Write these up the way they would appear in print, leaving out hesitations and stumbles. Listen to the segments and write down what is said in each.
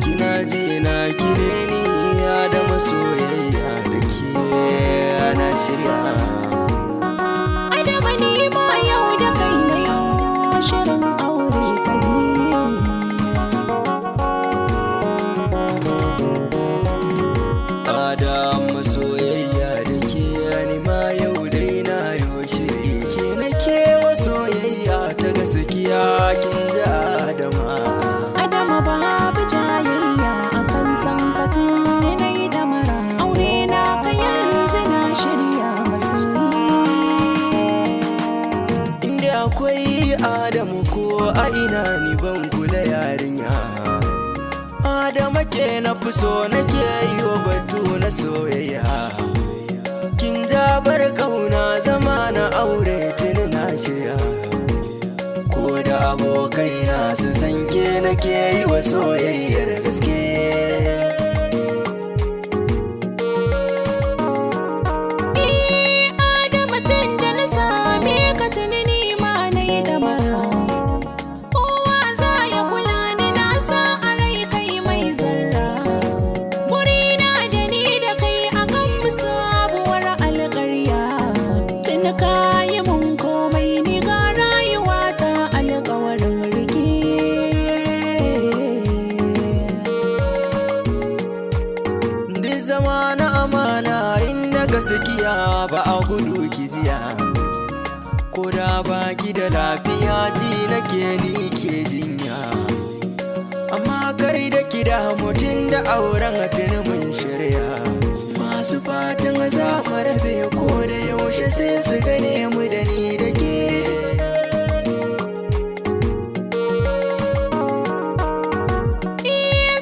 Kina ji na kire ni ADAMA soyayya da ke ana shirya. ADAMA ni ma yau da kai na yau shirin aure ka ji. ADAMA soyayya da ke ni ma yau dai na yau shiri ke na kewa soyayya ta gaskiya kin ji ADAMA. ADAMA babu jayayya akan sankatin zinai da mara aure na ka yanzu na shirya masoyi. Inda akwai ADAMA ko a ina ni ban kula yarinya. ADAMA ke na fi so nake yi wa batu na soyayya. Kin jabar kauna zama na aure tuni na shirya. Ko da abokaina su san ke nake yi wa soyayyar gaske. ADAMA tun da na same ka tuni ni ma na yi damara. Kowa za ya kula ni na sa a rai kai mai zarra. Burina da ni da kai akan mu sabuwar alƙarya. Tun ka yi mun komai ni ga rayuwa ta alƙawarin rike. Duk zama na amana inda gaskiya ba a gudu ki jiya. Ko da baki da lafiya ji nake ni ke jinya. Amma kar da ki da mutum da auren tuni mun shirya. Masu fatan za mu rabe ko da yaushe sai su gane mu da ni da ke.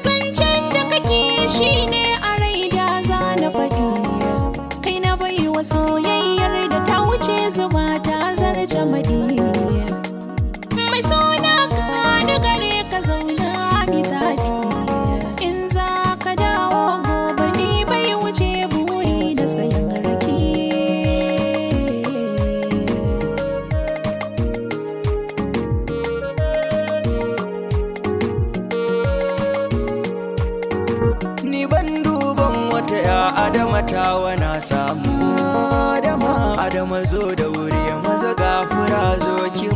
Zancen da kake shi ne a rai da za na faɗi. Kai na bai wa soyayyar da ta wuce zuba ta zarce maɗi. Mai sona ka da gare ka zauna mi taɗi. In za ka dawo gobe ni bai wuce buri da sayan rake. Ni ban duban wata ya ADAMA tawa na samu. ADAMA zo da wuri maza gafura zo ki